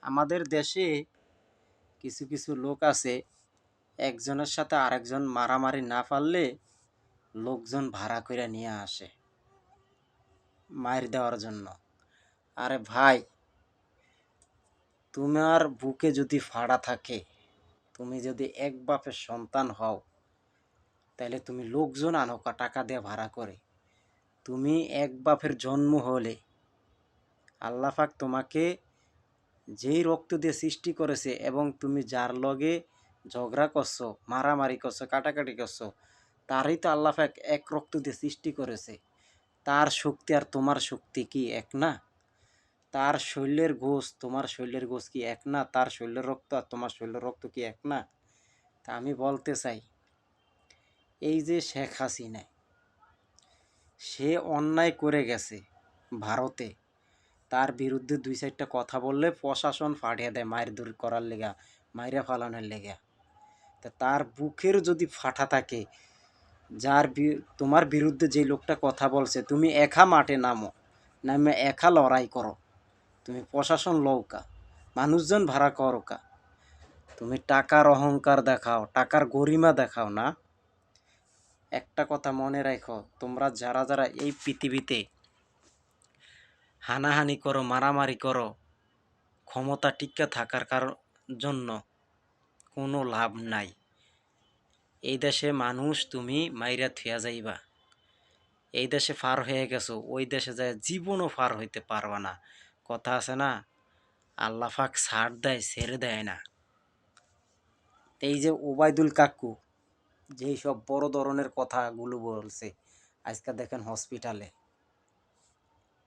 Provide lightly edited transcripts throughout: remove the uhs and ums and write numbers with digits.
আমাদের দেশে কিছু কিছু লোক আছে, একজনের সাথে আরেকজন মারামারি না পারলে লোকজন ভাড়া করে নিয়ে আসে মার দেওয়ার জন্য। আরে ভাই, তোমার বুকে যদি ফাড়া থাকে, তুমি যদি এক বাপের সন্তান হও, তাহলে তুমি লোকজন আনো টাকা দিয়ে ভাড়া করে। তুমি এক বাপের জন্ম হলে আল্লাহ পাক তোমাকে যেই রক্ত দিয়ে সৃষ্টি করেছে এবং তুমি যার লগে ঝগড়া করছো, মারামারি করছো, কাটাকাটি করছো, তারই তো আল্লাহ পাক এক রক্ত দিয়ে সৃষ্টি করেছে। তার শক্তি আর তোমার শক্তি কি এক না? তার শরীরের গোশ তোমার শরীরের গোশ কি এক না? তার শরীরের রক্ত আর তোমার শরীরের রক্ত কি এক না? তা আমি বলতে চাই, এই যে শেখ হাসিনা, সে অন্যায় করে গেছে ভারতে, তার বিরুদ্ধে দুই চারটা কথা বললে প্রশাসন ফাটিয়ে দেয় মায়ের দূর করার লেগা, মাইরা ফালানোর লেগা। তা তার বুকের যদি ফাটা থাকে, তোমার বিরুদ্ধে যে লোকটা কথা বলছে, তুমি একা মাঠে নামে একা লড়াই করো, তুমি প্রশাসন লওকা, মানুষজন ভাড়া করোকা, তুমি টাকার অহংকার দেখাও, টাকার গরিমা দেখাও না। একটা কথা মনে রাখো, তোমরা যারা যারা এই পৃথিবীতে হানাহানি করো, মারামারি করো, ক্ষমতা টিকে থাকার জন্য কোনো লাভ নাই। এই দেশে মানুষ তুমি মাইরা থুয়া যাইবা, এই দেশে পার হয়ে গেছো, ওই দেশে যায় জীবনও পার হইতে পারবা না। কথা আছে না, আল্লাহ পাক ছাড় দেয়, ছেড়ে দেয় না। এই যে ওবায়দুল কাকু যেই সব বড় ধরনের কথাগুলো বলছে, আজকে দেখেন হসপিটালে।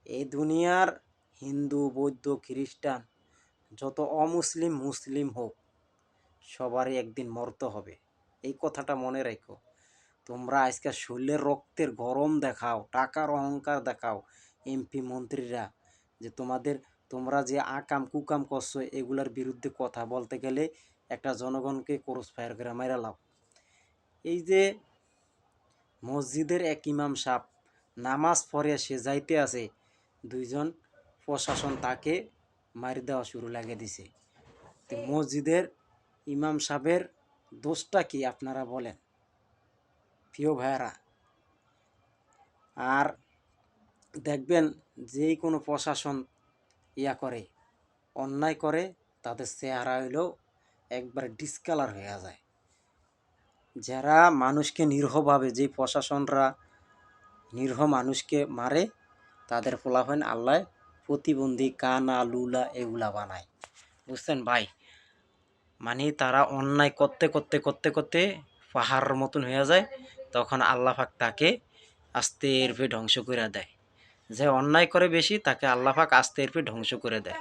এই দুনিয়ার হিন্দু, বৌদ্ধ, খ্রিস্টান, যত অমুসলিম মুসলিম হোক, সবারই একদিন মরতে হবে। এই কথাটা মনে রেখো। তোমরা আজকে শরীরের রক্তের গরম দেখাও, টাকার অহংকার দেখাও, এমপি মন্ত্রীরা, যে তোমরা যে আকাম কুকাম করছো, এগুলার বিরুদ্ধে কথা বলতে গেলে একটা জনগণকে ক্রস ফায়ার করে মাইরা লাও। এই যে মসজিদের এক ইমাম সাহেব নামাজ পড়ে সে যাইতে আছে, দুইজন প্রশাসন তাকে মারি দেওয়া শুরু লাগিয়ে দিছে। তো মসজিদের ইমাম সাহেবের দোষটা কি আপনারা বলেন প্রিয় ভাইয়েরা? আর দেখবেন যেই কোনো প্রশাসন করে, অন্যায় করে, তাদের চেহারা হইলেও একবার ডিসকালার হয়ে যায়। যারা মানুষকে নিরীহভাবে, যে প্রশাসনরা নিরীহ মানুষকে মারে, তাদের ফলাফল আল্লাহ প্রতিবন্ধী, কানা, লুলা এগুলা বানায়। বুঝছেন ভাই? মানে তারা অন্যায় করতে করতে করতে করতে পাহাড়ের মতন হয়ে যায়, তখন আল্লাহ পাক তাকে আস্তে এরপে ধ্বংস করে দেয়। যে অন্যায় করে বেশি, তাকে আল্লাহ পাক আস্তে এরপে ধ্বংস করে দেয়।